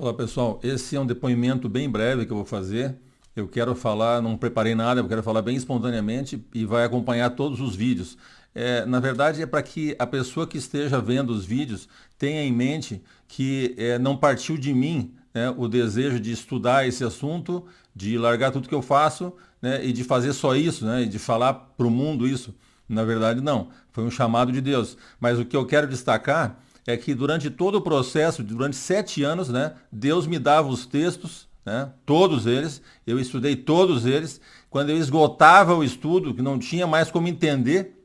Olá pessoal, esse é um depoimento bem breve que eu vou fazer. Eu quero falar, não preparei nada, eu quero falar bem espontaneamente e vai acompanhar todos os vídeos. Na verdade, é para que a pessoa que esteja vendo os vídeos tenha em mente que não partiu de mim, né, o desejo de estudar esse assunto, de largar tudo que eu faço, né, e de fazer só isso, né, e de falar para o mundo isso. Na verdade, não. Foi um chamado de Deus. Mas o que eu quero destacar é que durante todo o processo, durante 7 anos, né, Deus me dava os textos, né, todos eles, eu estudei todos eles. Quando eu esgotava o estudo, que não tinha mais como entender,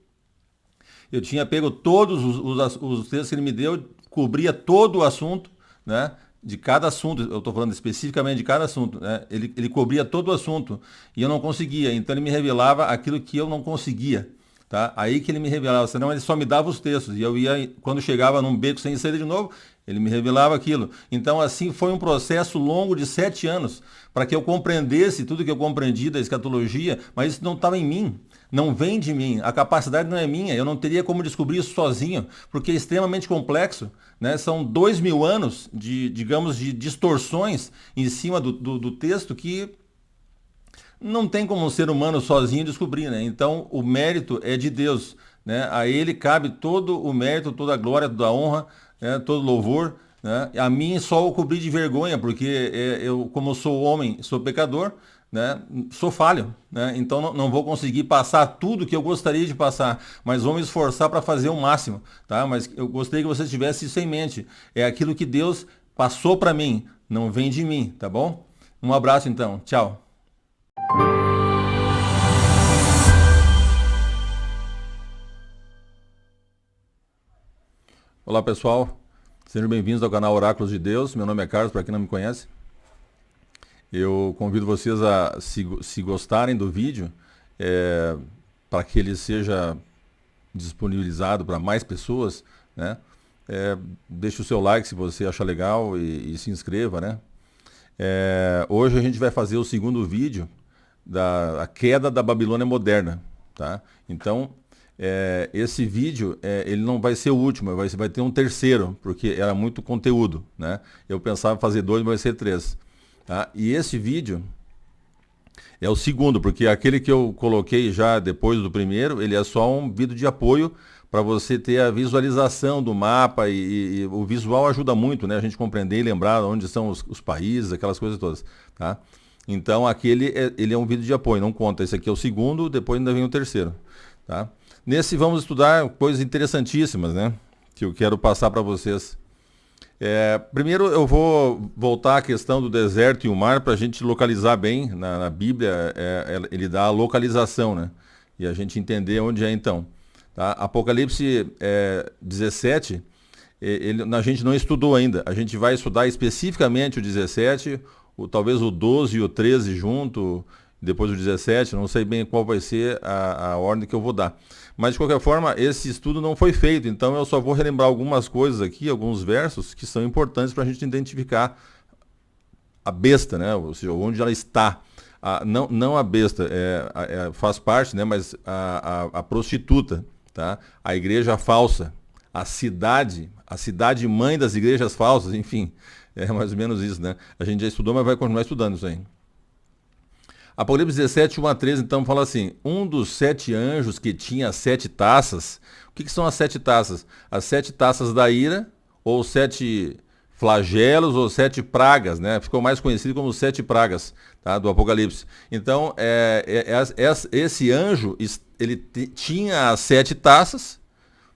eu tinha pego todos os textos que ele me deu, cobria todo o assunto, né, de cada assunto, eu estou falando especificamente de cada assunto, né, ele cobria todo o assunto e eu não conseguia, então ele me revelava aquilo que eu não conseguia. Tá? Aí que ele me revelava, senão ele só me dava os textos. E eu ia, quando chegava num beco sem saída de novo, ele me revelava aquilo. Então, assim, foi um processo longo de 7 anos para que eu compreendesse tudo que eu compreendi da escatologia, mas isso não estava em mim. Não vem de mim, a capacidade não é minha, eu não teria como descobrir isso sozinho, porque é extremamente complexo, né? São 2.000 anos de, digamos, de distorções em cima do texto que não tem como um ser humano sozinho descobrir, né? Então o mérito é de Deus, né? A Ele cabe todo o mérito, toda a glória, toda a honra, né? Todo louvor, né? A mim só o cobri de vergonha, porque eu, como sou homem, sou pecador, né? Sou falho, né? Então não vou conseguir passar tudo que eu gostaria de passar, mas vou me esforçar para fazer o máximo, tá? Mas eu gostaria que você tivesse isso em mente. É aquilo que Deus passou para mim, não vem de mim, tá bom? Um abraço então, tchau. Olá pessoal, sejam bem-vindos ao canal Oráculos de Deus. Meu nome é Carlos, para quem não me conhece. Eu convido vocês a, se gostarem do vídeo, para que ele seja disponibilizado para mais pessoas, né? Deixe o seu like se você achar legal e se inscreva, né? Hoje a gente vai fazer o segundo vídeo da queda da Babilônia moderna, tá? Então, esse vídeo, ele não vai ser o último, vai ter um terceiro, porque era muito conteúdo, né? Eu pensava fazer 2, mas vai ser 3. Tá? E esse vídeo é o segundo, porque aquele que eu coloquei já depois do primeiro, ele é só um vídeo de apoio para você ter a visualização do mapa e o visual ajuda muito, né? A gente compreender e lembrar onde são os países, aquelas coisas todas, tá? Então aquele ele é um vídeo de apoio, não conta. Esse aqui é o segundo, depois ainda vem o terceiro, tá? Nesse vamos estudar coisas interessantíssimas, né? Que eu quero passar para vocês. Primeiro eu vou voltar à questão do deserto e o mar para a gente localizar bem. Na Bíblia ele dá a localização, né? E a gente entender onde é então. Tá? Apocalipse 17, a gente não estudou ainda. A gente vai estudar especificamente o 17, talvez o 12 e o 13 junto, depois o 17, não sei bem qual vai ser a ordem que eu vou dar. Mas, de qualquer forma, esse estudo não foi feito, então eu só vou relembrar algumas coisas aqui, alguns versos que são importantes para a gente identificar a besta, né? Ou seja, onde ela está. Não a besta, faz parte, né? Mas a prostituta, tá? A igreja falsa, a cidade mãe das igrejas falsas, enfim, é mais ou menos isso, né? A gente já estudou, mas vai continuar estudando isso aí. Apocalipse 17, 1 a 13, então, fala assim: um dos 7 anjos que tinha 7 taças. O que são as 7 taças? As 7 taças da ira, ou 7 flagelos, ou 7 pragas, né? Ficou mais conhecido como 7 pragas, tá? Do Apocalipse. Então, esse anjo, ele tinha as 7 taças,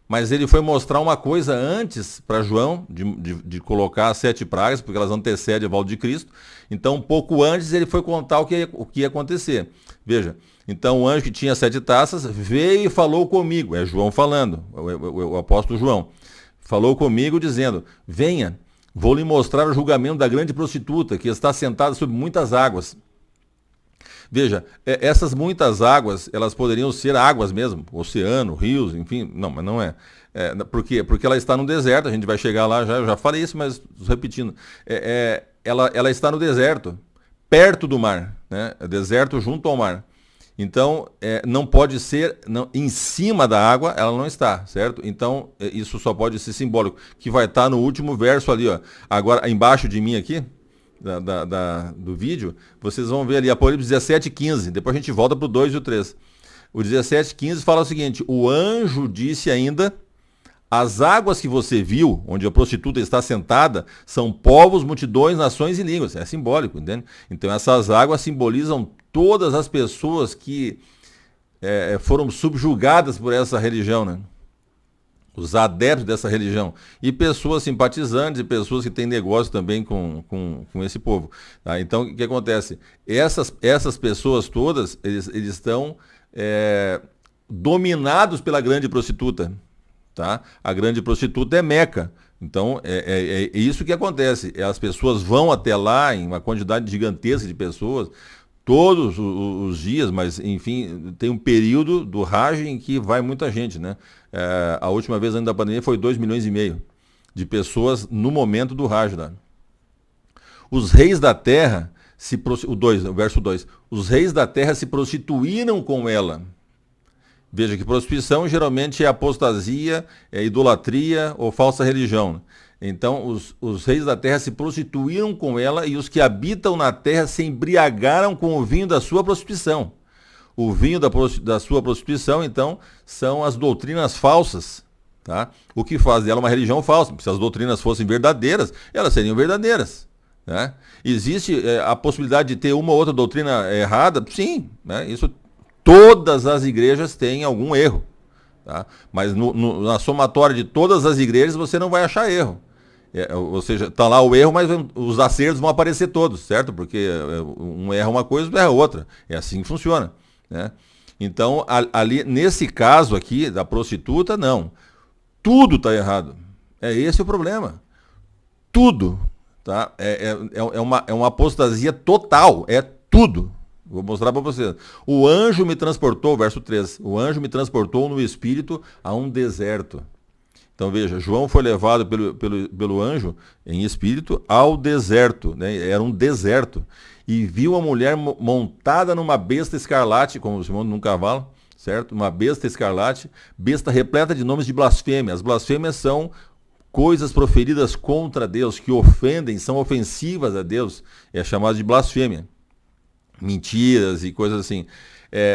mas ele foi mostrar uma coisa antes para João, de colocar as 7 pragas, porque elas antecedem a volta de Cristo. Então, um pouco antes, ele foi contar o que ia acontecer. Veja, então o anjo que tinha 7 taças veio e falou comigo. É João falando, o apóstolo João. Falou comigo dizendo: venha, vou lhe mostrar o julgamento da grande prostituta, que está sentada sobre muitas águas. Veja, essas muitas águas, elas poderiam ser águas mesmo, oceano, rios, enfim, não, mas não é. Por quê? Porque ela está no deserto, a gente vai chegar lá, eu já falei isso, mas repetindo. Ela está no deserto, perto do mar, né? Deserto junto ao mar. Então, não pode ser em cima da água, ela não está, certo? Então, isso só pode ser simbólico, que vai estar no último verso ali, ó. Agora, embaixo de mim aqui, do vídeo, vocês vão ver ali Apocalipse 17:15. Depois a gente volta para o 2 e o 3. O 17:15 fala o seguinte: o anjo disse ainda: as águas que você viu, onde a prostituta está sentada, são povos, multidões, nações e línguas. É simbólico, entende? Então essas águas simbolizam todas as pessoas que foram subjugadas por essa religião, né? Os adeptos dessa religião. E pessoas simpatizantes e pessoas que têm negócio também com esse povo. Tá? Então, o que acontece? Essas pessoas todas, eles estão dominados pela grande prostituta. Tá? A grande prostituta é Meca. Então, é isso que acontece. As pessoas vão até lá em uma quantidade gigantesca de pessoas, todos os dias, mas, enfim, tem um período do Hajj em que vai muita gente, né? A última vez antes da pandemia foi 2,5 milhões de pessoas no momento do Hajj. Né? Os reis da terra, o verso 2, os reis da terra se prostituíram com ela. Veja que prostituição geralmente é apostasia, é idolatria ou falsa religião. Então, os reis da terra se prostituíram com ela e os que habitam na terra se embriagaram com o vinho da sua prostituição. O vinho da sua prostituição, então, são as doutrinas falsas. Tá? O que faz dela uma religião falsa. Se as doutrinas fossem verdadeiras, elas seriam verdadeiras. Né? Existe a possibilidade de ter uma ou outra doutrina errada? Sim, né? Isso todas as igrejas têm algum erro. Tá? Mas na somatória de todas as igrejas você não vai achar erro. Ou seja, está lá o erro, mas os acertos vão aparecer todos, certo? Porque um erra uma coisa, outro erra outra. É assim que funciona. Né? Então, ali, nesse caso aqui, da prostituta, não. Tudo está errado. É esse o problema. Tudo. Tá? É uma apostasia total. É tudo. Vou mostrar para vocês. O anjo me transportou, verso 3. O anjo me transportou no espírito a um deserto. Então veja, João foi levado pelo anjo em espírito ao deserto. Né? Era um deserto. E viu uma mulher montada numa besta escarlate, como se chama num cavalo, certo? Uma besta escarlate, besta repleta de nomes de blasfêmia. As blasfêmias são coisas proferidas contra Deus, que ofendem, são ofensivas a Deus. É chamado de blasfêmia. Mentiras e coisas assim.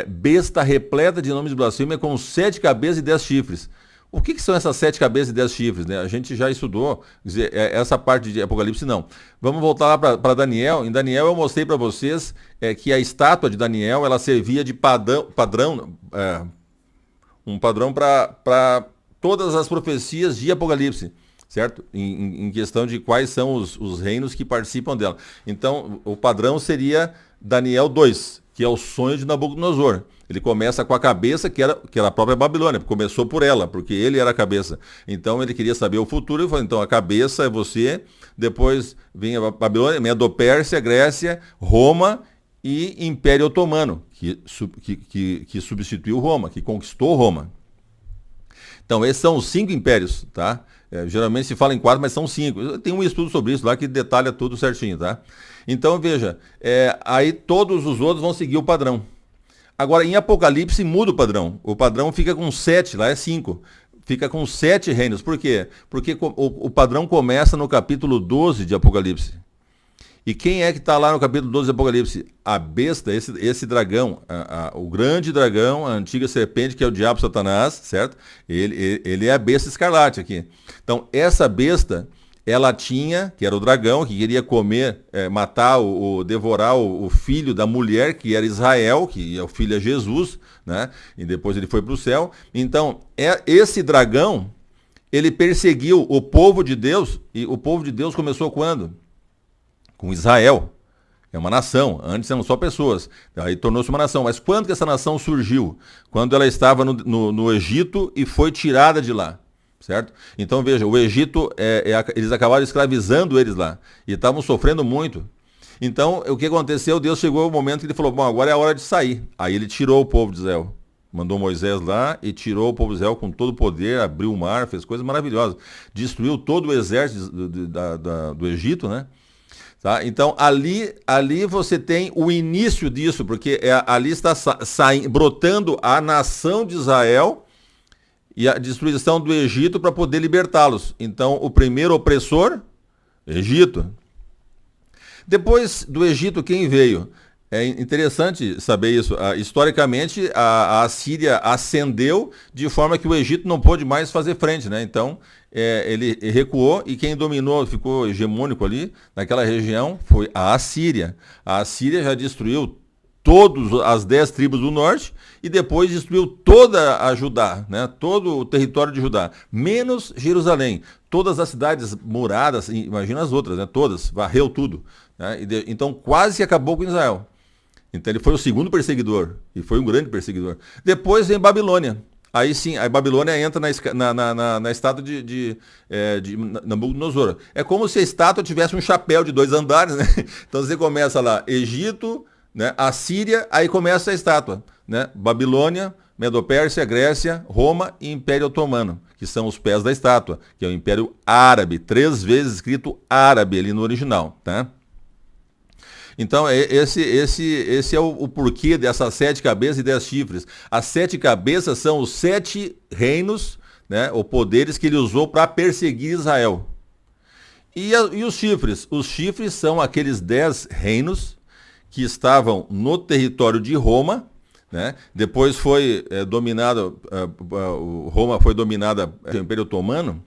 Besta repleta de nomes de blasfêmia com 7 cabeças e 10 chifres. O que são essas 7 cabeças e 10 chifres? Né? A gente já estudou, quer dizer, essa parte de Apocalipse não. Vamos voltar lá para Daniel. Em Daniel eu mostrei para vocês que a estátua de Daniel ela servia de um padrão para todas as profecias de Apocalipse, certo? Em questão de quais são os reinos que participam dela. Então, o padrão seria Daniel 2, que é o sonho de Nabucodonosor. Ele começa com a cabeça, que era a própria Babilônia. Começou por ela, porque ele era a cabeça. Então ele queria saber o futuro e falou, então a cabeça é você, depois vem a Babilônia, Medo-Pérsia, Grécia, Roma e Império Otomano, que substituiu Roma, que conquistou Roma. Então esses são os 5 impérios, tá? Geralmente se fala em 4, mas são 5. Tem um estudo sobre isso lá que detalha tudo certinho, tá? Então veja, aí todos os outros vão seguir o padrão. Agora, em Apocalipse muda o padrão. O padrão fica com 7, lá é 5. Fica com 7 reinos. Por quê? Porque o padrão começa no capítulo 12 de Apocalipse. E quem é que está lá no capítulo 12 de Apocalipse? A besta, esse dragão, o grande dragão, a antiga serpente, que é o diabo Satanás, certo? Ele é a besta escarlate aqui. Então, essa besta, ela tinha, que era o dragão, que queria comer, matar, devorar o filho da mulher, que era Israel, que é o filho é Jesus, né? E depois ele foi para o céu. Então, esse dragão, ele perseguiu o povo de Deus, e o povo de Deus começou quando? Com Israel. É uma nação, antes eram só pessoas, aí tornou-se uma nação. Mas quando que essa nação surgiu? Quando ela estava no Egito e foi tirada de lá. Certo? Então veja, o Egito, eles acabaram escravizando eles lá. E estavam sofrendo muito. Então, o que aconteceu? Deus chegou ao momento que ele falou, bom, agora é a hora de sair. Aí ele tirou o povo de Israel. Mandou Moisés lá e tirou o povo de Israel com todo o poder, abriu o mar, fez coisas maravilhosas. Destruiu todo o exército do Egito, né? Tá? Então, ali você tem o início disso, porque ali está brotando a nação de Israel e a destruição do Egito para poder libertá-los. Então, o primeiro opressor, Egito. Depois do Egito, quem veio? É interessante saber isso. Historicamente, a Assíria ascendeu de forma que o Egito não pôde mais fazer frente, né? Então, ele recuou e quem dominou, ficou hegemônico ali, naquela região, foi a Assíria. A Assíria já destruiu todas as 10 tribos do norte e depois destruiu toda a Judá, né? Todo o território de Judá, menos Jerusalém. Todas as cidades muradas, imagina as outras, né? Todas, varreu tudo. Né? Então quase acabou com Israel. Então ele foi o segundo perseguidor, e foi um grande perseguidor. Depois vem Babilônia. Aí sim, a Babilônia entra na estátua de Nabucodonosor. É como se a estátua tivesse um chapéu de 2 andares, né? Então você começa lá, Egito, né? Assíria, aí começa a estátua. Né? Babilônia, Medo-Pérsia, Grécia, Roma e Império Otomano, que são os pés da estátua, que é o Império Árabe, 3 vezes escrito árabe ali no original, tá? Então, esse é o porquê dessas 7 cabeças e 10 chifres. As 7 cabeças são os 7 reinos, né, ou poderes que ele usou para perseguir Israel. E os chifres? Os chifres são aqueles 10 reinos que estavam no território de Roma, né? Depois foi dominado, Roma foi dominada pelo Império Otomano.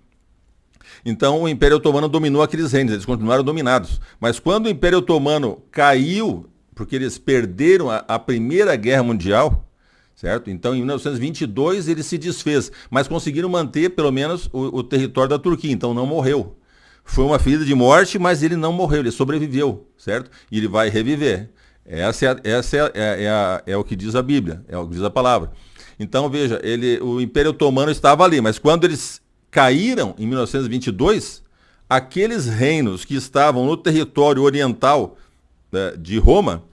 Então o Império Otomano dominou aqueles reinos, eles continuaram dominados. Mas quando o Império Otomano caiu, porque eles perderam a Primeira Guerra Mundial, certo? Então em 1922 ele se desfez, mas conseguiram manter pelo menos o território da Turquia, então não morreu. Foi uma ferida de morte, mas ele não morreu, ele sobreviveu, certo? E ele vai reviver. Essa é o que diz a Bíblia, é o que diz a palavra. Então veja, o Império Otomano estava ali, mas quando eles caíram em 1922, aqueles reinos que estavam no território oriental, né, de Roma,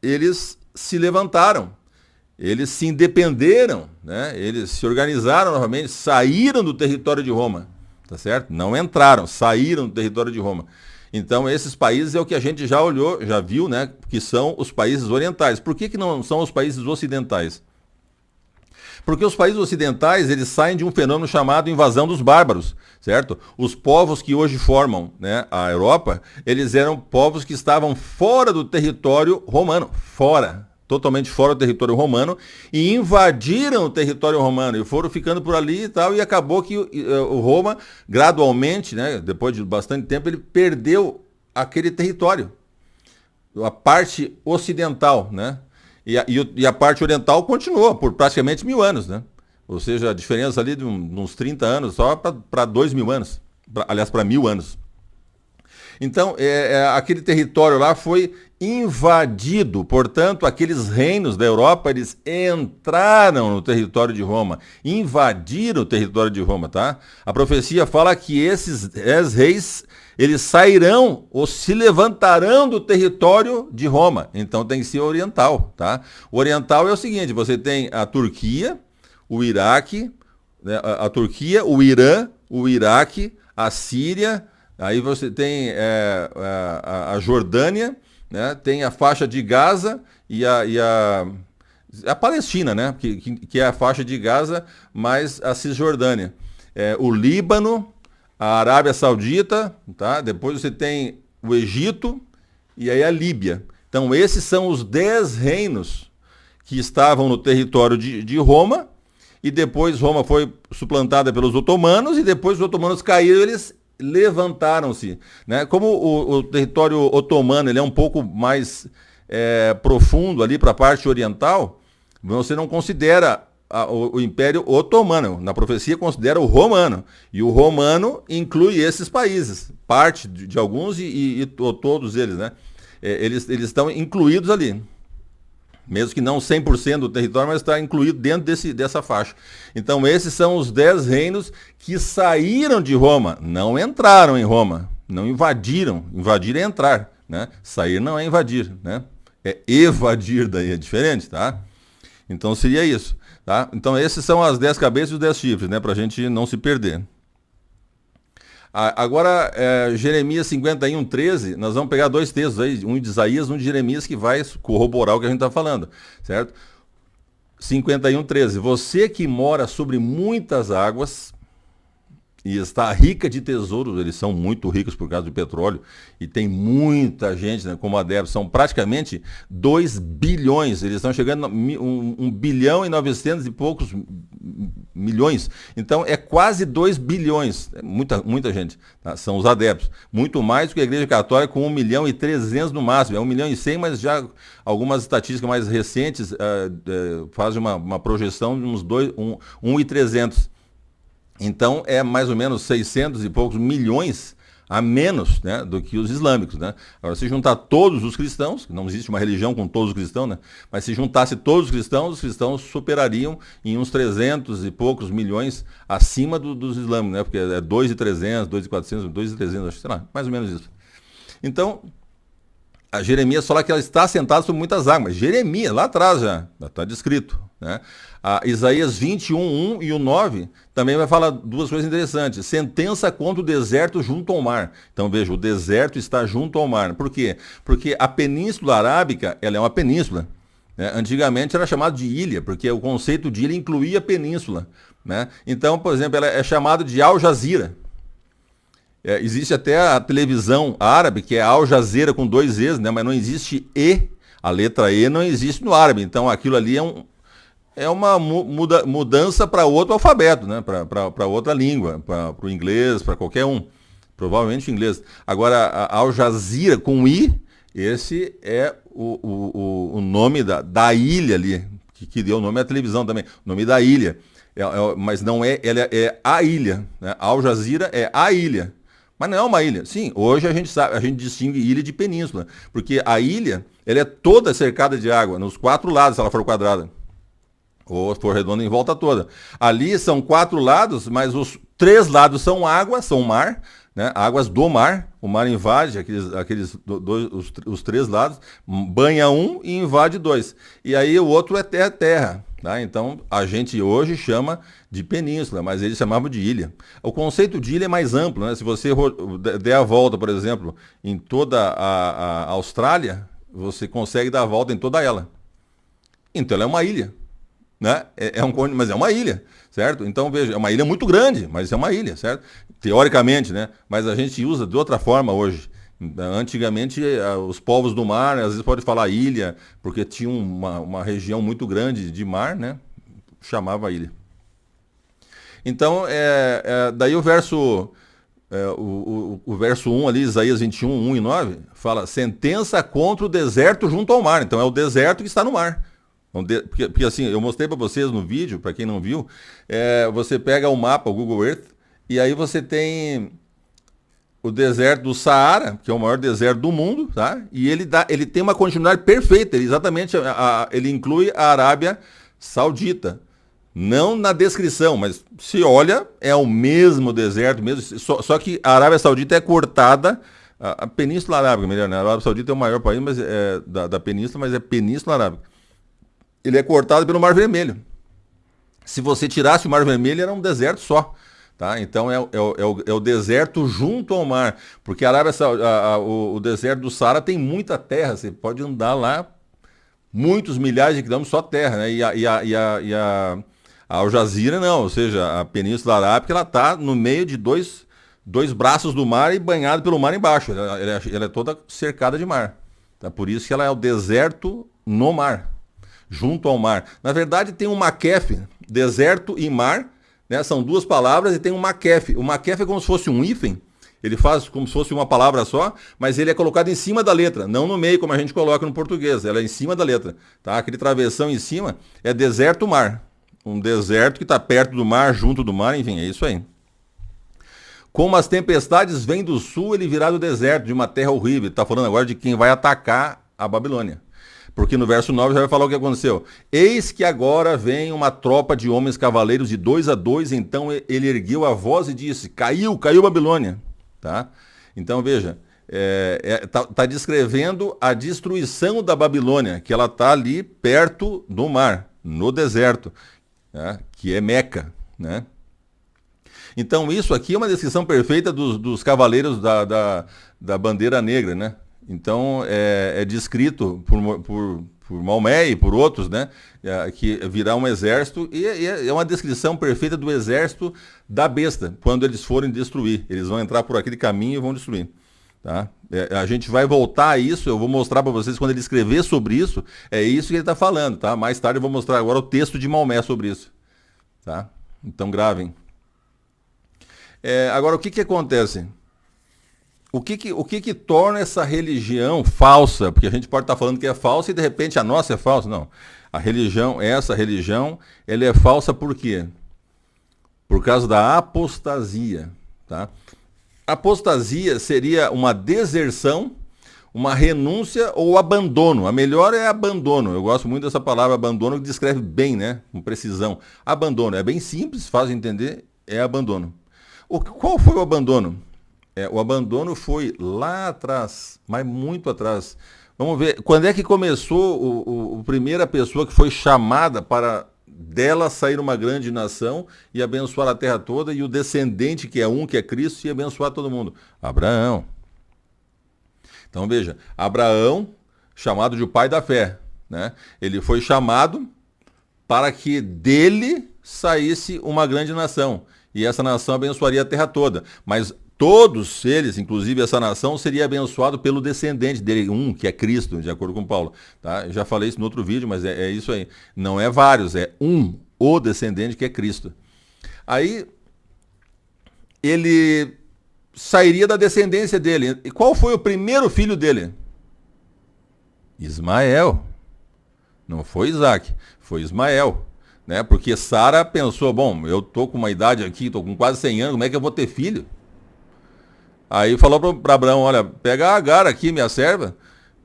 eles se levantaram, eles se independeram, né, eles se organizaram novamente, saíram do território de Roma, tá certo? Não entraram, saíram do território de Roma. Então esses países é o que a gente já olhou, já viu, né, que são os países orientais. Por que não são os países ocidentais? Porque os países ocidentais, eles saem de um fenômeno chamado invasão dos bárbaros, certo? Os povos que hoje formam, né, a Europa, eles eram povos que estavam fora do território romano, totalmente fora do território romano, e invadiram o território romano, e foram ficando por ali e tal, e acabou que o Roma, gradualmente, né, depois de bastante tempo, ele perdeu aquele território, a parte ocidental, né? E a parte oriental continuou por praticamente 1000 anos, né? Ou seja, a diferença ali de uns 30 anos só para 2000 anos. Aliás, para 1000 anos. Então, aquele território lá foi invadido. Portanto, aqueles reinos da Europa, eles entraram no território de Roma. Invadiram o território de Roma, tá? A profecia fala que esses 10 reis, eles sairão ou se levantarão do território de Roma. Então tem que ser oriental, tá? O oriental é o seguinte, você tem a Turquia, o Iraque, né, a Turquia, o Irã, o Iraque, a Síria, aí você tem a Jordânia, né, tem a faixa de Gaza e a Palestina, né, que é a faixa de Gaza mais a Cisjordânia. O Líbano, a Arábia Saudita, tá? Depois você tem o Egito e aí a Líbia. Então esses são os 10 reinos que estavam no território de Roma, e depois Roma foi suplantada pelos otomanos, e depois os otomanos caíram, eles levantaram-se. Né? Como o território otomano ele é um pouco mais profundo ali para a parte oriental, você não considera o Império Otomano. Na profecia considera o romano. E o romano inclui esses países. Parte de alguns e todos eles, né? Eles estão incluídos ali. Mesmo que não 100% do território, mas está incluído dentro dessa faixa. Então esses são os 10 reinos que saíram de Roma. Não entraram em Roma. Não invadiram. Invadir é entrar, né? Sair não é invadir, né? É evadir, daí é diferente, tá? Então seria isso. Tá? Então esses são as 10 cabeças e os 10 chifres, né? Para a gente não se perder. Agora, Jeremias 51, 13, nós vamos pegar dois textos aí, um de Isaías, um de Jeremias, que vai corroborar o que a gente está falando, certo? 51, 13. Você que mora sobre muitas águas e está rica de tesouros, eles são muito ricos por causa do petróleo, e tem muita gente, né, como adeptos, são praticamente 2 bilhões, eles estão chegando a 1 bilhão e 900 e poucos milhões, então é quase 2 bilhões, é muita gente, tá? São os adeptos, muito mais do que a Igreja Católica, com 1 milhão e 300 no máximo, é 1 milhão e 100, mas já algumas estatísticas mais recentes fazem uma projeção de uns 1 e 300. Então é mais ou menos 600 e poucos milhões a menos, né, do que os islâmicos, né? Agora, se juntar todos os cristãos, não existe uma religião com todos os cristãos, né? Mas se juntasse todos os cristãos superariam em uns 300 e poucos milhões acima dos islâmicos, né? Porque é 2.300, 2.400, 2.300, sei lá, mais ou menos isso. Então, a Jeremias fala que ela está sentada sobre muitas águas. Jeremias, lá atrás já está descrito, né? A Isaías 21, 1 e o 9 também vai falar duas coisas interessantes. Sentença contra o deserto junto ao mar. Então veja, o deserto está junto ao mar. Por quê? Porque a Península Arábica, ela é uma península, né? Antigamente era chamada de ilha, porque o conceito de ilha incluía a península, né? Então, por exemplo, ela é chamada de Al Jazeera. Existe até a televisão árabe, que é Al Jazeera com 2 E's, né? Mas não existe E, a letra E não existe no árabe. Então aquilo ali é uma mudança para outro alfabeto, né? Para outra língua, para o inglês, para qualquer um. Provavelmente inglês. Agora, a Al Jazeera com I, esse é o nome da ilha ali, que deu o nome à televisão também. O nome da ilha. Mas não é, ela é a ilha, né? Al Jazeera é a ilha. Mas não é uma ilha. Sim, hoje a gente sabe, a gente distingue ilha de península, porque a ilha, ela é toda cercada de água, nos 4 lados, se ela for quadrada, ou for redonda em volta toda. Ali são 4 lados, mas os 3 lados são água, são mar, né? Águas do mar. O mar invade os 3 lados, banha um e invade 2. E aí o outro é terra. Tá? Então, a gente hoje chama de península, mas eles chamavam de ilha. O conceito de ilha é mais amplo, né? Se você der a volta, por exemplo, em toda a Austrália, você consegue dar a volta em toda ela. Então, ela é uma ilha, né? Mas é uma ilha, certo? Então, veja, é uma ilha muito grande, mas é uma ilha, certo? Teoricamente, né? Mas a gente usa de outra forma hoje. Antigamente, os povos do mar, às vezes pode falar ilha, porque tinha uma região muito grande de mar, né? Chamava ilha. Então, daí o verso, o verso 1 ali, Isaías 21, 1 e 9, fala sentença contra o deserto junto ao mar. Então, é o deserto que está no mar. Porque assim, eu mostrei para vocês no vídeo, para quem não viu, você pega o mapa, o Google Earth, e aí você tem o deserto do Saara, que é o maior deserto do mundo, tá? E ele tem uma continuidade perfeita, ele inclui a Arábia Saudita. Não na descrição, mas se olha, é o mesmo deserto, mesmo, só que a Arábia Saudita é cortada, a Península Arábica, melhor, né? A Arábia Saudita é o maior país da Península, mas é Península Arábica. Ele é cortado pelo Mar Vermelho. Se você tirasse o Mar Vermelho, era um deserto só. Tá? Então é o deserto junto ao mar, porque a Arábia Saudita, o deserto do Saara tem muita terra, você pode andar lá muitos milhares de quilômetros só terra, né? E a Al Jazeera não, ou seja, a Península Arábica, ela está no meio de dois braços do mar e banhada pelo mar embaixo, ela é toda cercada de mar, tá? Por isso que ela é o deserto no mar, junto ao mar. Na verdade tem um maquefe, deserto e mar, né? São 2 palavras e tem um maquefe. O maquefe é como se fosse um hífen, ele faz como se fosse uma palavra só, mas ele é colocado em cima da letra, não no meio como a gente coloca no português, ela é em cima da letra. Tá? Aquele travessão em cima é deserto-mar, um deserto que está perto do mar, junto do mar, enfim, é isso aí. Como as tempestades vêm do sul, ele virá do deserto, de uma terra horrível. Está falando agora de quem vai atacar a Babilônia. Porque no verso 9 já vai falar o que aconteceu. Eis que agora vem uma tropa de homens cavaleiros de 2 a 2, então ele ergueu a voz e disse, caiu Babilônia. Tá? Então veja, tá descrevendo a destruição da Babilônia, que ela está ali perto do mar, no deserto, né? Que é Meca, né? Então isso aqui é uma descrição perfeita dos cavaleiros da bandeira negra, né? Então é descrito por Maomé e por outros, né? Que virá um exército, e é uma descrição perfeita do exército da besta, quando eles forem destruir. Eles vão entrar por aquele caminho e vão destruir. Tá? A gente vai voltar a isso, eu vou mostrar para vocês quando ele escrever sobre isso, é isso que ele está falando, tá? Mais tarde eu vou mostrar agora o texto de Maomé sobre isso. Tá? Então gravem. Agora o que acontece? O que torna essa religião falsa? Porque a gente pode estar falando que é falsa e de repente a nossa é falsa. Não. Essa religião, ela é falsa por quê? Por causa da apostasia. Tá? Apostasia seria uma deserção, uma renúncia ou abandono. A melhor é abandono. Eu gosto muito dessa palavra abandono, que descreve bem, né? Com precisão. Abandono. É bem simples, fácil de entender, é abandono. Qual foi o abandono? O abandono foi lá atrás, mas muito atrás. Vamos ver, quando é que começou a primeira pessoa que foi chamada para dela sair uma grande nação e abençoar a terra toda, e o descendente, que é Cristo, e abençoar todo mundo? Abraão. Então veja, Abraão, chamado de o pai da fé, né? Ele foi chamado para que dele saísse uma grande nação, e essa nação abençoaria a terra toda. Mas todos eles, inclusive essa nação, seria abençoado pelo descendente dele, que é Cristo, de acordo com Paulo. Tá? Eu já falei isso no outro vídeo, mas é isso aí. Não é vários, é o descendente, que é Cristo. Aí, ele sairia da descendência dele. E qual foi o primeiro filho dele? Ismael. Não foi Isaac, foi Ismael. Né? Porque Sara pensou, bom, eu tô com uma idade aqui, tô com quase 100 anos, como é que eu vou ter filho? Aí falou para Abraão, olha, pega a Agar aqui, minha serva,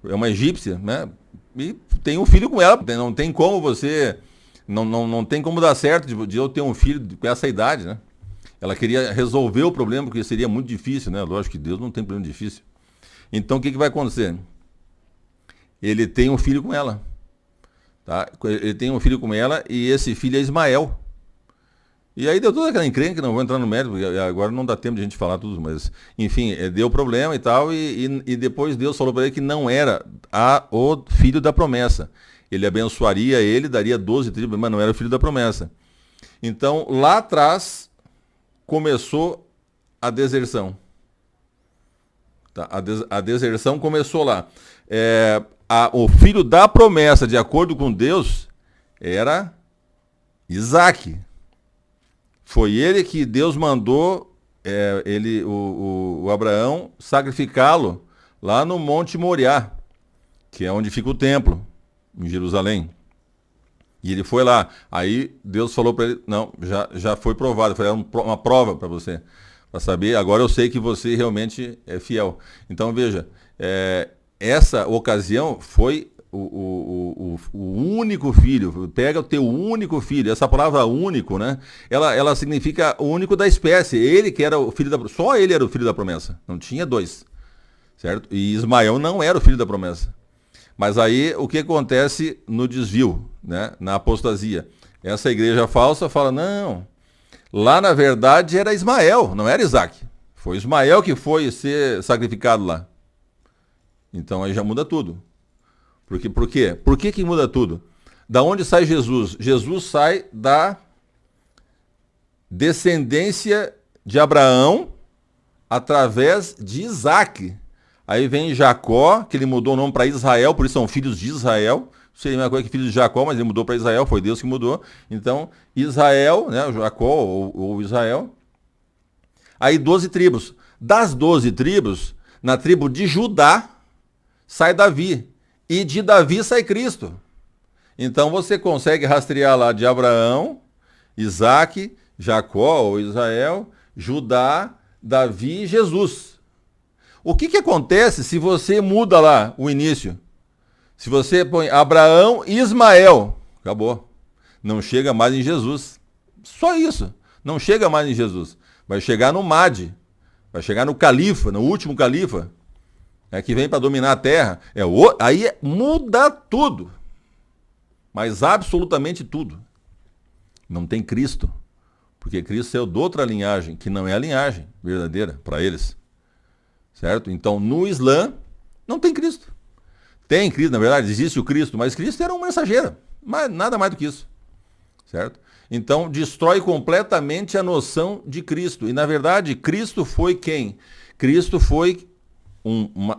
é uma egípcia, né? E tem um filho com ela, não tem como você, não tem como dar certo de eu ter um filho com essa idade, né? Ela queria resolver o problema, porque seria muito difícil, né? Lógico que Deus não tem problema difícil. Então o que vai acontecer? Ele tem um filho com ela, tá? Ele tem um filho com ela e esse filho é Ismael. E aí deu toda aquela encrenca, que não vou entrar no mérito, agora não dá tempo de a gente falar tudo, mas enfim, deu problema e tal, e depois Deus falou para ele que não era o filho da promessa. Ele abençoaria ele, daria 12 tribos, mas não era o filho da promessa. Então, lá atrás, começou a deserção. Tá? A deserção começou lá. O filho da promessa, de acordo com Deus, era Isaac. Foi ele que Deus mandou o Abraão sacrificá-lo lá no Monte Moriá, que é onde fica o templo, em Jerusalém. E ele foi lá. Aí Deus falou para ele, não, já foi provado, foi uma prova para você, para saber, agora eu sei que você realmente é fiel. Então veja, essa ocasião foi o único filho. Pega o teu único filho. Essa palavra único, né? Ela significa o único da espécie. Ele que era o filho só ele era o filho da promessa. Não tinha dois. Certo? E Ismael não era o filho da promessa. Mas aí o que acontece no desvio, né? Na apostasia? Essa igreja falsa fala, não, lá na verdade era Ismael, não era Isaac. Foi Ismael que foi ser sacrificado lá. Então aí já muda tudo. Por quê? Por que muda tudo? Da onde sai Jesus? Jesus sai da descendência de Abraão através de Isaac. Aí vem Jacó, que ele mudou o nome para Israel, por isso são filhos de Israel. Seria a mesma coisa que filhos de Jacó, mas ele mudou para Israel, foi Deus que mudou. Então, Israel, né, Jacó ou Israel. Aí 12 tribos. Das 12 tribos, na tribo de Judá, sai Davi. E de Davi sai Cristo. Então você consegue rastrear lá de Abraão, Isaac, Jacó ou Israel, Judá, Davi e Jesus. O que acontece se você muda lá o início? Se você põe Abraão e Ismael, acabou. Não chega mais em Jesus. Só isso. Não chega mais em Jesus. Vai chegar no Mahdi. Vai chegar no califa, no último califa. Que vem para dominar a terra, aí muda tudo, mas absolutamente tudo. Não tem Cristo, Porque Cristo saiu de outra linhagem, que não é a linhagem verdadeira para eles. Certo? Então, no Islã, não tem Cristo. Tem Cristo, na verdade, existe o Cristo, mas Cristo era um mensageiro. Mas nada mais do que isso. Certo? Então, destrói completamente a noção de Cristo. E, na verdade, Cristo foi quem? Cristo foi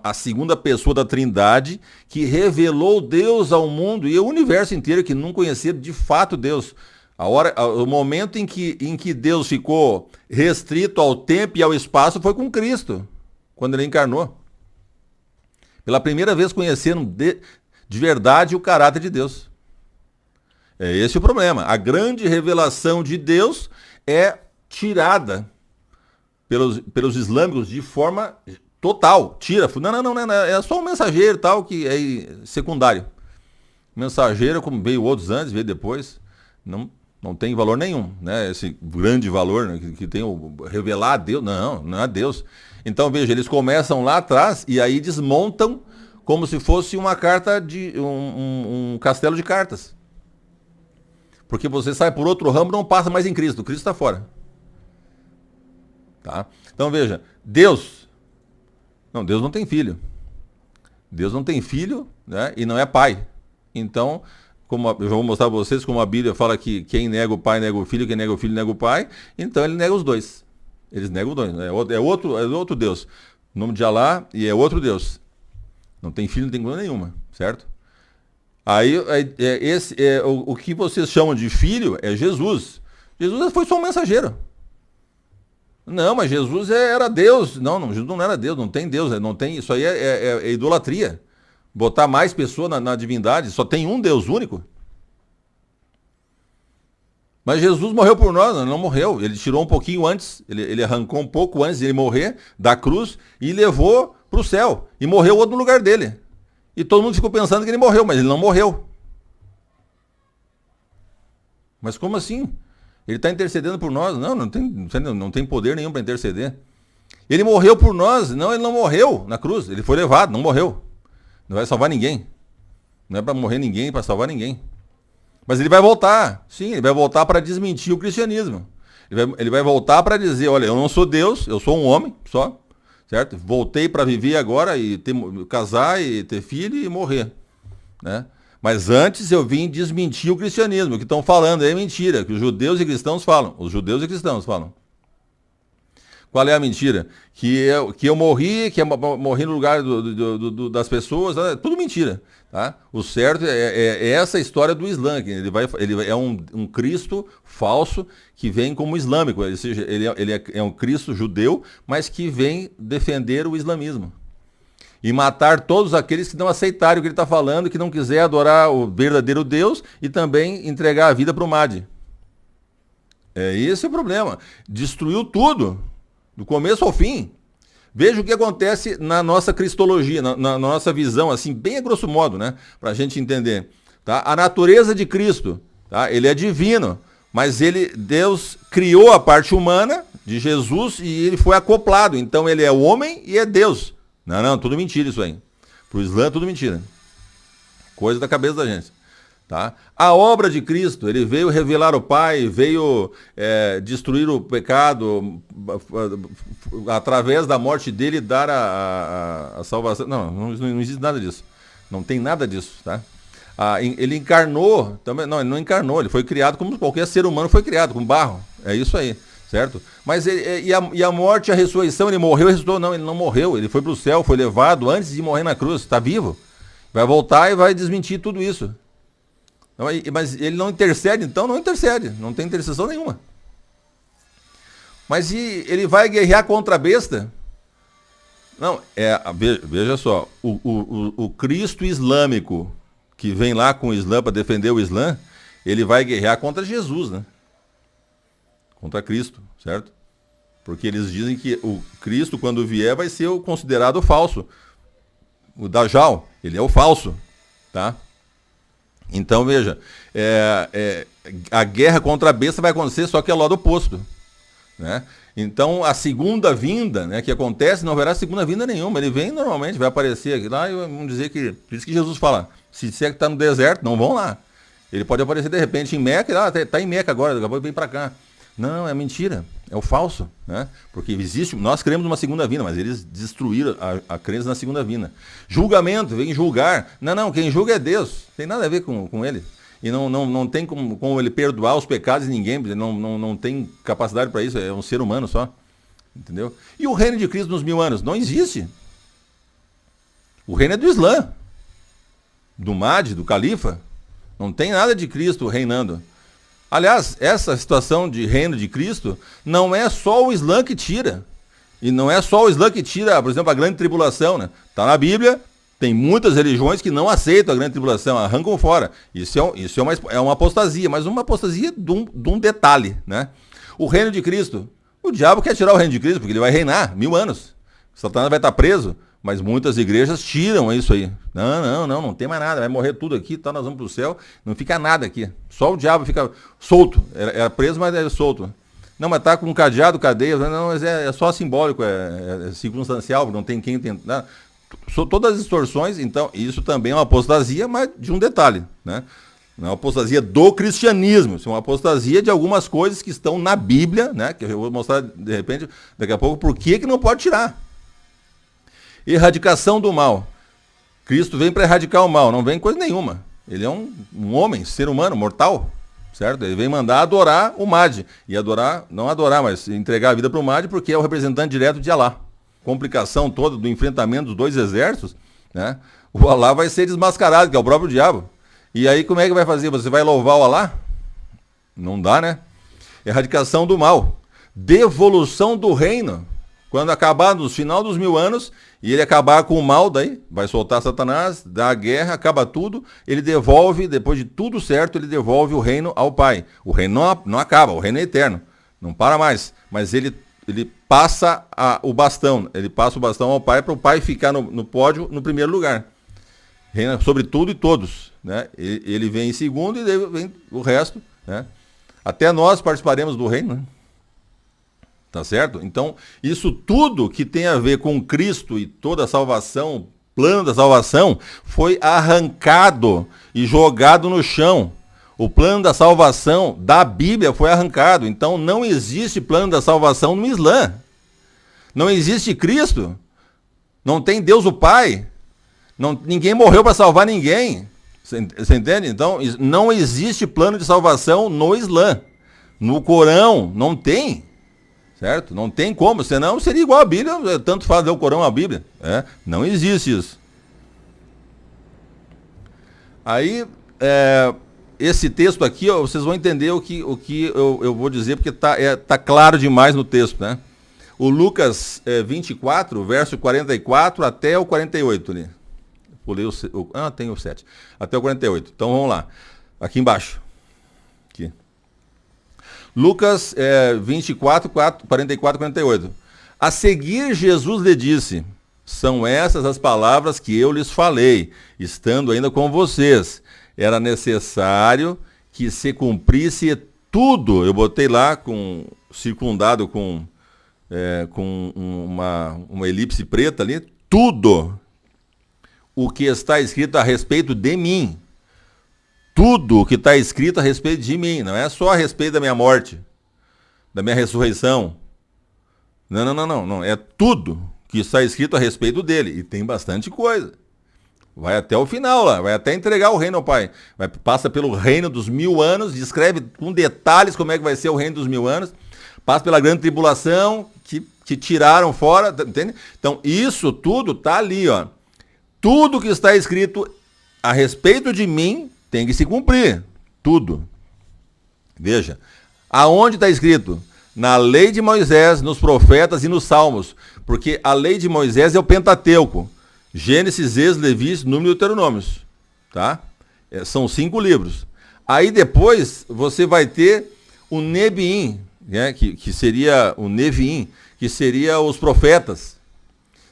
a segunda pessoa da Trindade que revelou Deus ao mundo e ao universo inteiro que não conhecia de fato Deus. O momento em que Deus ficou restrito ao tempo e ao espaço foi com Cristo, quando ele encarnou. Pela primeira vez conhecendo de verdade o caráter de Deus. É esse o problema. A grande revelação de Deus é tirada pelos islâmicos de forma total. Tira. Não, é só um mensageiro tal, que é secundário. Mensageiro, como veio outros antes, veio depois, não tem valor nenhum, né? Esse grande valor, né, que tem o revelar a Deus. Não é Deus. Então, veja, eles começam lá atrás e aí desmontam como se fosse uma carta de um castelo de cartas. Porque você sai por outro ramo, não passa mais em Cristo. Cristo está fora. Tá? Então, veja, Deus não tem filho. Deus não tem filho, né? E não é pai. Então, como eu já vou mostrar para vocês como a Bíblia fala que quem nega o pai nega o filho, quem nega o filho nega o pai, então ele nega os dois. Eles negam os dois. É outro Deus. O nome de Alá e é outro Deus. Não tem filho, não tem coisa nenhuma, certo? Aí, o que vocês chamam de filho é Jesus. Jesus foi só um mensageiro. Não, mas Jesus era Deus. Não, Jesus não era Deus, não tem Deus. Não tem, isso aí é idolatria. Botar mais pessoas na divindade, só tem um Deus único. Mas Jesus morreu por nós, não morreu. Ele tirou um pouquinho antes, ele arrancou um pouco antes de ele morrer da cruz e levou para o céu. E morreu outro no lugar dele. E todo mundo ficou pensando que ele morreu, mas ele não morreu. Mas como assim? Ele está intercedendo por nós? Não tem poder nenhum para interceder. Ele morreu por nós? Não, ele não morreu na cruz. Ele foi levado, não morreu. Não vai salvar ninguém. Não é para morrer ninguém, para salvar ninguém. Mas ele vai voltar. Sim, ele vai voltar para desmentir o cristianismo. Ele vai voltar para dizer, olha, eu não sou Deus, eu sou um homem só. Certo? Voltei para viver agora e casar e ter filho e morrer. Né? Mas antes eu vim desmentir o cristianismo. O que estão falando é mentira, que os judeus e cristãos falam. Os judeus e cristãos falam. Qual é a mentira? Que eu morri, que eu morri no lugar das pessoas, tudo mentira. Tá? O certo é essa história do Islã, que ele é um Cristo falso que vem como islâmico, ou seja, ele é um Cristo judeu, mas que vem defender o islamismo. E matar todos aqueles que não aceitarem o que ele está falando, que não quiser adorar o verdadeiro Deus e também entregar a vida para o Mahdi. Esse é o problema. Destruiu tudo. Do começo ao fim. Veja o que acontece na nossa cristologia, na nossa visão, assim, bem a grosso modo, né? Para a gente entender. Tá? A natureza de Cristo, tá? Ele é divino, mas Deus criou a parte humana de Jesus e ele foi acoplado. Então ele é homem e é Deus. Não, tudo mentira isso aí. Para o Islã, tudo mentira. Coisa da cabeça da gente. Tá? A obra de Cristo, ele veio revelar o Pai, veio destruir o pecado, através da morte dele dar a salvação. Não existe nada disso. Não tem nada disso. Tá? Ele encarnou, também, não, ele não encarnou, ele foi criado como qualquer ser humano foi criado, com barro. É isso aí, certo? Mas a morte e a ressurreição, ele morreu e ressuscitou? Não, ele não morreu, ele foi para o céu, foi levado antes de morrer na cruz, está vivo. Vai voltar e vai desmentir tudo isso. Mas ele não intercede, então não intercede, não tem intercessão nenhuma. Mas e ele vai guerrear contra a besta? Não, veja só, o Cristo islâmico, que vem lá com o Islã para defender o Islã, ele vai guerrear contra Jesus, né? Contra Cristo, certo? Porque eles dizem que o Cristo, quando vier, vai ser considerado falso. O Dajjal, ele é o falso, tá? Então, veja, a guerra contra a besta vai acontecer, só que é o lado oposto. Né? Então, a segunda vinda, né, que acontece, não haverá segunda vinda nenhuma. Ele vem normalmente, vai aparecer aqui lá e vamos dizer que... Por isso que Jesus fala, se disser que está no deserto, não vão lá. Ele pode aparecer de repente em Meca, está em Meca agora, daqui a pouco vem para cá. Não, é mentira, é o falso, né? Porque existe, nós cremos numa segunda vinda, mas eles destruíram a crença na segunda vinda. Julgamento, vem julgar. Não, quem julga é Deus, tem nada a ver com ele. E não tem como ele perdoar os pecados de ninguém, não tem capacidade para isso, é um ser humano só. Entendeu? E o reino de Cristo nos 1000 anos? Não existe. O reino é do Islã, do Mahdi, do Califa. Não tem nada de Cristo reinando. Aliás, essa situação de reino de Cristo não é só o Islã que tira. E não é só o Islã que tira, por exemplo, a grande tribulação, né? Está na Bíblia, tem muitas religiões que não aceitam a grande tribulação, arrancam fora. Isso é uma apostasia, mas uma apostasia de um detalhe, né? O reino de Cristo, o diabo quer tirar o reino de Cristo, porque ele vai reinar 1000 anos. Satanás vai estar preso, mas muitas igrejas tiram isso aí. Não tem mais nada, vai morrer tudo aqui, tá, nós vamos para o céu, não fica nada aqui. Só o diabo fica solto, era preso, mas é solto. Não, mas tá com um cadeado, cadeia, não, mas é só simbólico, é circunstancial, não tem quem tentar. Todas as distorções, então, isso também é uma apostasia, mas de um detalhe, né? Não é uma apostasia do cristianismo, isso é uma apostasia de algumas coisas que estão na Bíblia, né? Que eu vou mostrar, de repente, daqui a pouco, por que não pode tirar. Erradicação do mal. Cristo vem para erradicar o mal, não vem coisa nenhuma. Ele é um homem, ser humano, mortal, certo? Ele vem mandar adorar o Mahdi. E adorar, não adorar, mas entregar a vida para o Mahdi, porque é o representante direto de Alá. Complicação toda do enfrentamento dos dois exércitos, né? O Alá vai ser desmascarado, que é o próprio diabo. E aí como é que vai fazer? Você vai louvar o Alá? Não dá, né? Erradicação do mal. Devolução do reino. Quando acabar no final dos 1000 anos, e ele acabar com o mal, daí vai soltar Satanás, dá a guerra, acaba tudo, ele devolve, depois de tudo certo, ele devolve o reino ao Pai. O reino não acaba, o reino é eterno, não para mais, mas ele passa o bastão ao Pai, para o Pai ficar no pódio, no primeiro lugar. Reina sobre tudo e todos, né? Ele vem em segundo e daí vem o resto, né? Até nós participaremos do reino, né? Tá certo? Então, isso tudo que tem a ver com Cristo e toda a salvação, plano da salvação, foi arrancado e jogado no chão. O plano da salvação da Bíblia foi arrancado. Então, não existe plano da salvação no Islã. Não existe Cristo. Não tem Deus o Pai. Ninguém morreu para salvar ninguém. Você entende? Então, não existe plano de salvação no Islã. No Corão, não tem. Certo? Não tem como, senão seria igual a Bíblia, tanto faz ler o Corão a Bíblia. Não existe isso. Aí, esse texto aqui, ó, vocês vão entender o que eu vou dizer, porque tá claro demais no texto, né? O Lucas 24, verso 44 até o 48 ali. Pulei tem o 7. Até o 48. Então vamos lá. Aqui embaixo. Aqui. Lucas 24, 44, 48. A seguir, Jesus lhe disse: são essas as palavras que eu lhes falei, estando ainda com vocês. Era necessário que se cumprisse tudo. Eu botei lá, circundado com uma elipse preta ali, tudo o que está escrito a respeito de mim. Tudo o que está escrito a respeito de mim, não é só a respeito da minha morte, da minha ressurreição. Não. É tudo que está escrito a respeito dele. E tem bastante coisa. Vai até o final lá, vai até entregar o reino ao Pai. Passa pelo reino dos 1000 anos, descreve com detalhes como é que vai ser o reino dos 1000 anos. Passa pela grande tribulação, que tiraram fora, entende? Então, isso tudo está ali, ó. Tudo que está escrito a respeito de mim tem que se cumprir. Tudo. Veja. Aonde está escrito? Na lei de Moisés, nos profetas e nos salmos. Porque a lei de Moisés é o Pentateuco. Gênesis, Êxodo, Levítico, Número e Deuteronômios. Tá? São 5 livros. Aí depois você vai ter o Nebiim, né? que seria o Neviim, que seria os profetas.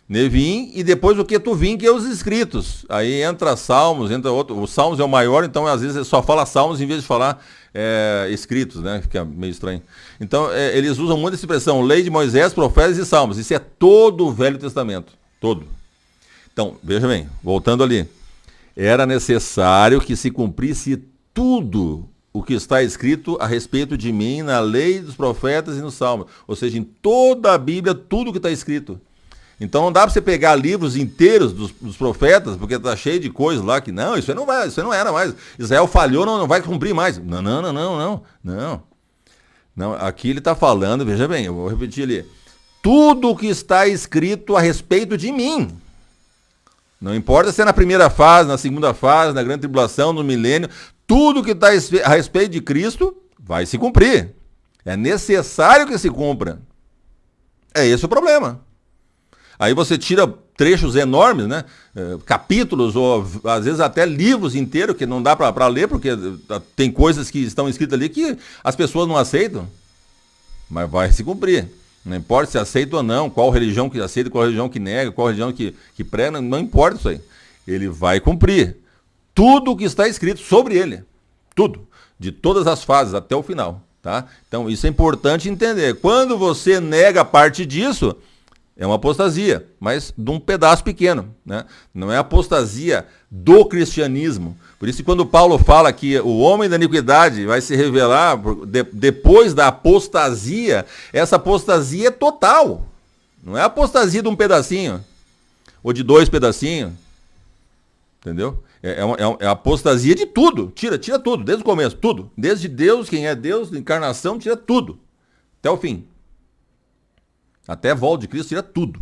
Neviim, e depois o Ketuvim, que é os escritos. Aí entra Salmos, entra outro. O Salmos é o maior, então às vezes só fala Salmos em vez de falar escritos, né? Fica meio estranho. Então eles usam muito essa expressão, lei de Moisés, profetas e Salmos. Isso é todo o Velho Testamento. Todo. Então, veja bem, voltando ali. Era necessário que se cumprisse tudo o que está escrito a respeito de mim na lei dos profetas e nos salmos. Ou seja, em toda a Bíblia, tudo o que está escrito. Então não dá para você pegar livros inteiros dos profetas, porque está cheio de coisas lá que não, isso aí não vai, isso aí não era mais. Israel falhou, não vai cumprir mais. Não, aqui ele está falando, veja bem, eu vou repetir ali. Tudo o que está escrito a respeito de mim. Não importa se é na primeira fase, na segunda fase, na grande tribulação, no milênio, tudo que está a respeito de Cristo vai se cumprir. É necessário que se cumpra. É esse o problema. Aí você tira trechos enormes, né? Capítulos ou às vezes até livros inteiros que não dá para ler, porque tem coisas que estão escritas ali que as pessoas não aceitam, mas vai se cumprir. Não importa se aceita ou não, qual religião que aceita, qual religião que nega, qual religião que prega, não importa isso aí. Ele vai cumprir tudo o que está escrito sobre ele. Tudo. De todas as fases até o final. Tá? Então isso é importante entender. Quando você nega parte disso, é uma apostasia, mas de um pedaço pequeno, né? Não é apostasia do cristianismo. Por isso, quando Paulo fala que o homem da iniquidade vai se revelar depois da apostasia, essa apostasia é total. Não é apostasia de um pedacinho, ou de 2 pedacinhos. Entendeu? É a apostasia de tudo. Tira tudo, desde o começo, tudo. Desde Deus, quem é Deus, encarnação, tira tudo. Até o fim. Até a volta de Cristo tira tudo.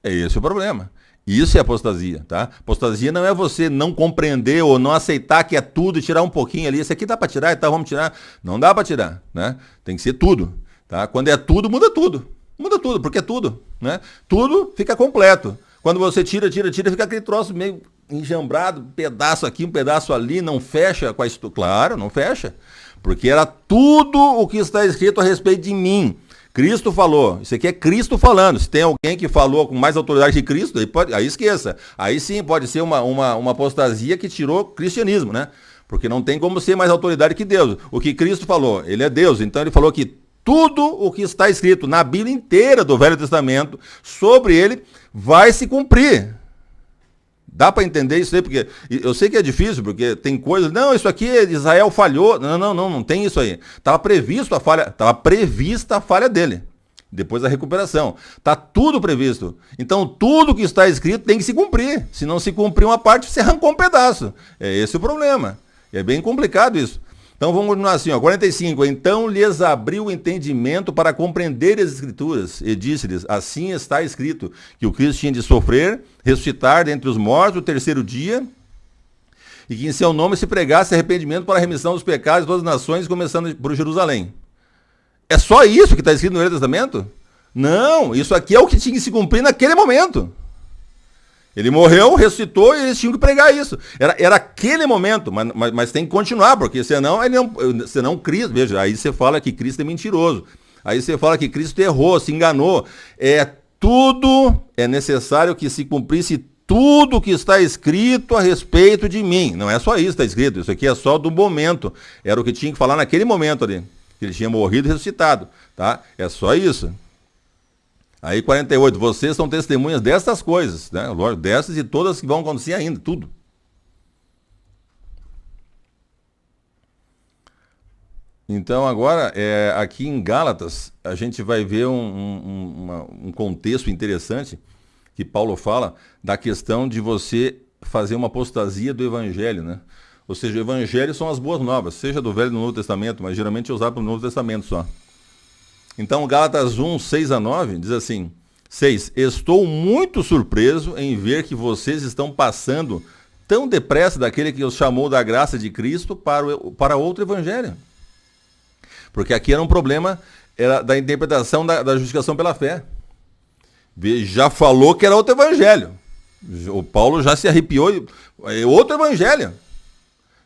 É esse o problema. Isso é apostasia, tá? Apostasia não é você não compreender ou não aceitar que é tudo e tirar um pouquinho ali. Esse aqui dá para tirar, então vamos tirar. Não dá para tirar, né? Tem que ser tudo, tá? Quando é tudo, muda tudo. Muda tudo, porque é tudo, né? Tudo fica completo. Quando você tira, fica aquele troço meio enjambrado, um pedaço aqui, um pedaço ali, não fecha com a história. Claro, não fecha. Porque era tudo o que está escrito a respeito de mim. Cristo falou, isso aqui é Cristo falando. Se tem alguém que falou com mais autoridade que Cristo, aí esqueça. Aí sim pode ser uma apostasia que tirou o cristianismo, né? Porque não tem como ser mais autoridade que Deus. O que Cristo falou, ele é Deus, então ele falou que tudo o que está escrito na Bíblia inteira do Velho Testamento sobre ele vai se cumprir. Dá para entender isso aí? Porque eu sei que é difícil, porque tem coisas... Não, isso aqui Israel falhou. Não tem isso aí. Estava prevista a falha dele. Depois da recuperação. Está tudo previsto. Então, tudo que está escrito tem que se cumprir. Se não se cumprir uma parte, você arrancou um pedaço. É esse o problema. É bem complicado isso. Então vamos continuar assim, ó, 45. Então lhes abriu o entendimento para compreender as Escrituras e disse-lhes, assim está escrito, que o Cristo tinha de sofrer, ressuscitar dentre os mortos o 3º dia, e que em seu nome se pregasse arrependimento para a remissão dos pecados de todas as nações, começando por Jerusalém. É só isso que está escrito no Velho Testamento? Não, isso aqui é o que tinha que se cumprir naquele momento. Ele morreu, ressuscitou e eles tinham que pregar isso. Era aquele momento, mas tem que continuar, porque senão Cristo... Veja, aí você fala que Cristo é mentiroso. Aí você fala que Cristo errou, se enganou. É necessário que se cumprisse tudo que está escrito a respeito de mim. Não é só isso que está escrito, isso aqui é só do momento. Era o que tinha que falar naquele momento ali. Que ele tinha morrido e ressuscitado. Tá? É só isso. Aí 48, vocês são testemunhas dessas coisas, né? Lógico, dessas e todas que vão acontecer ainda, tudo. Então agora, aqui em Gálatas, a gente vai ver um contexto interessante que Paulo fala da questão de você fazer uma apostasia do evangelho, né? Ou seja, o evangelho são as boas novas, seja do Velho e do Novo Testamento, mas geralmente é usado para o Novo Testamento só. Então, Gálatas 1, 6-9, diz assim, 6, estou muito surpreso em ver que vocês estão passando tão depressa daquele que os chamou da graça de Cristo para outro evangelho. Porque aqui era um problema da interpretação da justificação pela fé. Já falou que era outro evangelho. O Paulo já se arrepiou, é outro evangelho.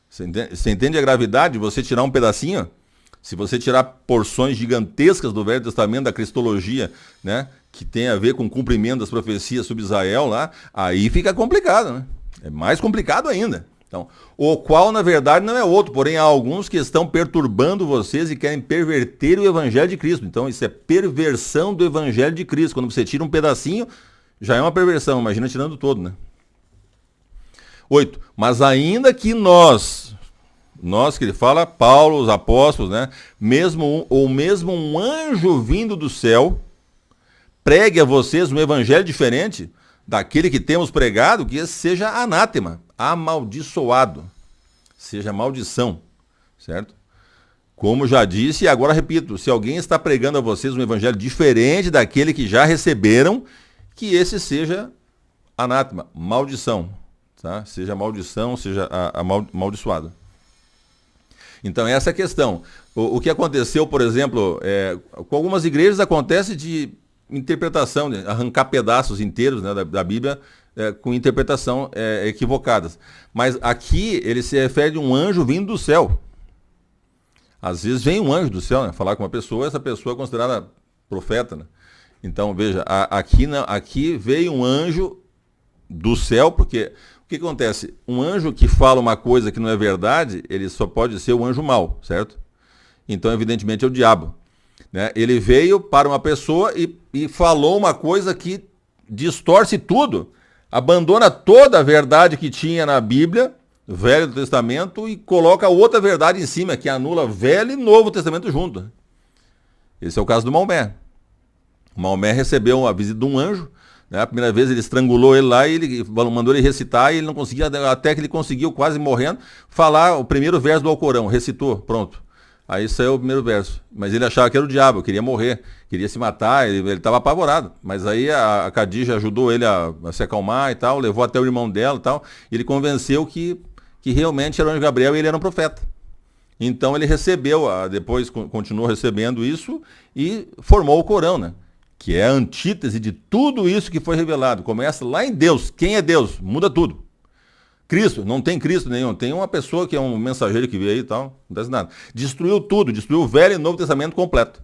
Você entende a gravidade de você tirar um pedacinho? Se você tirar porções gigantescas do Velho Testamento, da cristologia, né, que tem a ver com o cumprimento das profecias sobre Israel lá, aí fica complicado, né? É mais complicado ainda. Então, o qual, na verdade, não é outro, porém há alguns que estão perturbando vocês e querem perverter o Evangelho de Cristo. Então, isso é perversão do Evangelho de Cristo. Quando você tira um pedacinho, já é uma perversão, imagina tirando todo, né? 8. Mas ainda que nós... Nós que ele fala, Paulo, os apóstolos, né? Ou mesmo um anjo vindo do céu, pregue a vocês um evangelho diferente daquele que temos pregado, que esse seja anátema, amaldiçoado, seja maldição, certo? Como já disse, e agora repito, se alguém está pregando a vocês um evangelho diferente daquele que já receberam, que esse seja anátema, maldição, tá? Seja maldição, seja amaldiçoado. Então essa é a questão. O que aconteceu, por exemplo, com algumas igrejas acontece de interpretação, de arrancar pedaços inteiros, né, da Bíblia com interpretação equivocadas. Mas aqui ele se refere a um anjo vindo do céu. Às vezes vem um anjo do céu, né, falar com uma pessoa, essa pessoa é considerada profeta, né? Então veja, aqui veio um anjo do céu, porque o que acontece? Um anjo que fala uma coisa que não é verdade, ele só pode ser um anjo mau, certo? Então evidentemente é o diabo. Né? Ele veio para uma pessoa e falou uma coisa que distorce tudo, abandona toda a verdade que tinha na Bíblia, Velho Testamento, e coloca outra verdade em cima, que anula Velho e Novo Testamento junto. Esse é o caso do Maomé. O Maomé recebeu a visita de um anjo, né? A primeira vez ele estrangulou ele lá e ele mandou ele recitar, e ele não conseguia, até que ele conseguiu, quase morrendo, falar o primeiro verso do Alcorão, recitou, pronto. Aí saiu o primeiro verso. Mas ele achava que era o diabo, queria morrer, queria se matar, ele estava apavorado. Mas aí a Khadija ajudou ele a se acalmar e tal, levou até o irmão dela e tal. E ele convenceu que realmente era o anjo Gabriel e ele era um profeta. Então ele recebeu, depois continuou recebendo isso e formou o Corão, né? Que é a antítese de tudo isso que foi revelado. Começa lá em Deus. Quem é Deus? Muda tudo. Cristo, não tem Cristo nenhum, tem uma pessoa que é um mensageiro que veio aí e tal, não acontece nada. Destruiu tudo, destruiu o Velho e Novo Testamento completo.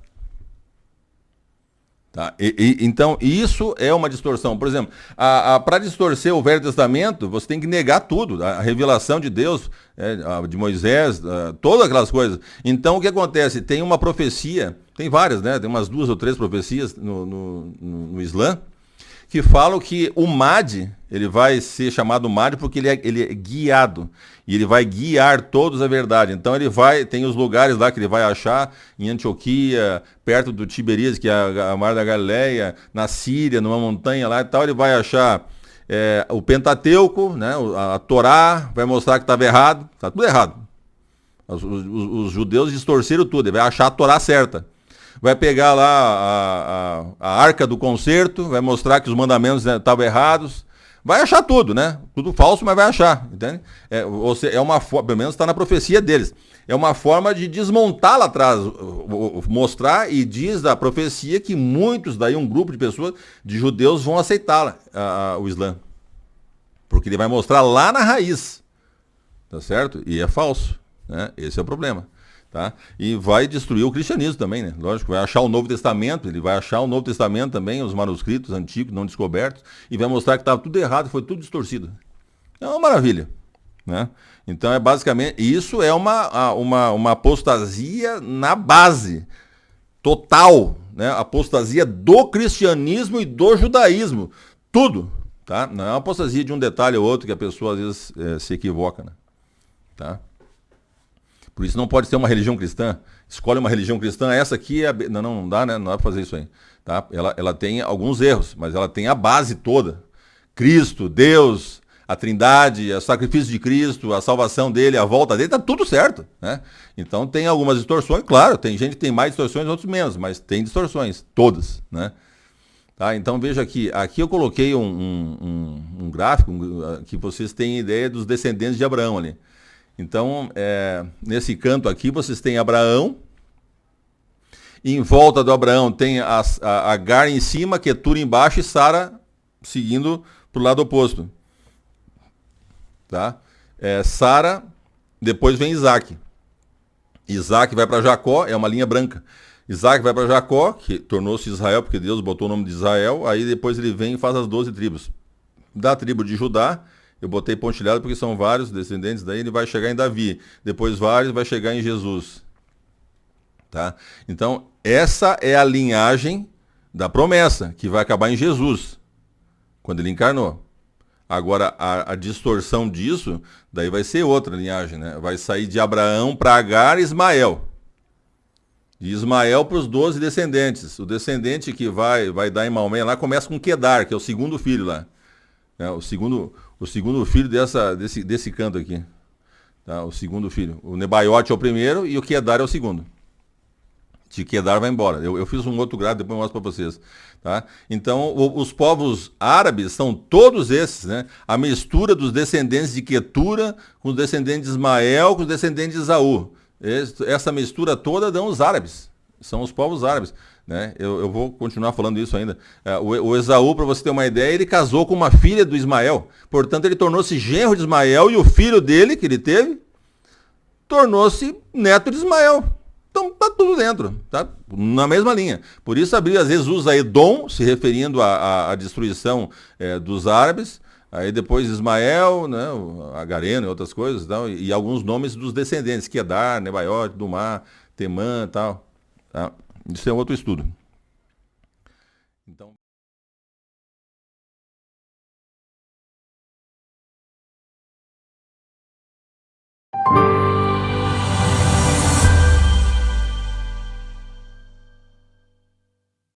Tá? Então, isso é uma distorção. Por exemplo, para distorcer o Velho Testamento, você tem que negar tudo, a revelação de Deus, de Moisés, todas aquelas coisas. Então, o que acontece? Tem uma profecia, tem várias, né? Tem umas 2 ou 3 profecias no Islã, que falam que o Mahdi, ele vai ser chamado Mahdi porque ele é guiado, e ele vai guiar todos a verdade. Então tem os lugares lá que ele vai achar, em Antioquia, perto do Tiberíades, que é a Mar da Galileia, na Síria, numa montanha lá e tal, ele vai achar o Pentateuco, né, a Torá, vai mostrar que estava errado, está tudo errado. Os judeus distorceram tudo, ele vai achar a Torá certa. Vai pegar lá a Arca do Concerto, vai mostrar que os mandamentos estavam errados, vai achar tudo, né? Tudo falso, mas vai achar, entende? É uma forma, pelo menos está na profecia deles, é uma forma de desmontar lá atrás, mostrar, e diz a profecia que muitos, daí um grupo de pessoas, de judeus, vão aceitá-la, o Islã. Porque ele vai mostrar lá na raiz, tá certo? E é falso, né? Esse é o problema. Tá? E vai destruir o cristianismo também, né? Lógico, vai achar o Novo Testamento, ele vai achar o Novo Testamento também, os manuscritos antigos, não descobertos, e vai mostrar que estava tudo errado, foi tudo distorcido. É uma maravilha, né? Então é basicamente, isso é uma apostasia na base, total, né? Apostasia do cristianismo e do judaísmo, tudo, tá? Não é uma apostasia de um detalhe ou outro que a pessoa às vezes se equivoca, né? Tá? Por isso não pode ser uma religião cristã. Escolhe uma religião cristã, essa aqui é... Não dá, né? Não dá para fazer isso aí. Tá? Ela tem alguns erros, mas ela tem a base toda. Cristo, Deus, a Trindade, o sacrifício de Cristo, a salvação dele, a volta dele, tá tudo certo, né? Então tem algumas distorções, claro, tem gente que tem mais distorções, outros menos, mas tem distorções, todas, né? Tá? Então veja aqui eu coloquei um gráfico que vocês têm ideia dos descendentes de Abraão ali. Então, nesse canto aqui, vocês têm Abraão. Em volta do Abraão tem Agar em cima, Quetura embaixo e Sara seguindo para o lado oposto. Tá? Sara, depois vem Isaac. Isaac vai para Jacó, é uma linha branca. Isaac vai para Jacó, que tornou-se Israel, porque Deus botou o nome de Israel. Aí depois ele vem e faz as 12 tribos. Da tribo de Judá, eu botei pontilhado porque são vários descendentes, daí ele vai chegar em Davi. Depois vários, vai chegar em Jesus. Tá? Então, essa é a linhagem da promessa, que vai acabar em Jesus, quando ele encarnou. Agora, a distorção disso, daí vai ser outra linhagem, né? Vai sair de Abraão para Agar e Ismael. De Ismael para os 12 descendentes. O descendente que vai dar em Maomé lá começa com Quedar, que é o segundo filho lá. É, o segundo filho desse canto aqui. Tá? O segundo filho. O Nebaiote é o primeiro e o Quedar é o segundo. De Quedar vai embora. Eu fiz um outro grado, depois eu mostro para vocês. Tá? Então, os povos árabes são todos esses, né? A mistura dos descendentes de Quetura com os descendentes de Ismael, com os descendentes de Esaú. Essa mistura toda dão os árabes. São os povos árabes. Né? Eu vou continuar falando isso ainda. O Esaú, para você ter uma ideia, ele casou com uma filha do Ismael. Portanto, ele tornou-se genro de Ismael e o filho dele, que ele teve, tornou-se neto de Ismael. Então tá tudo dentro, tá? Na mesma linha. Por isso a Bíblia às vezes usa Edom, se referindo à destruição dos árabes, aí depois Ismael, né, Agareno e outras coisas, tal, e alguns nomes dos descendentes, Quedar, Nebaiote, Dumá, Temã e tal. Tá? Isso é outro estudo. Então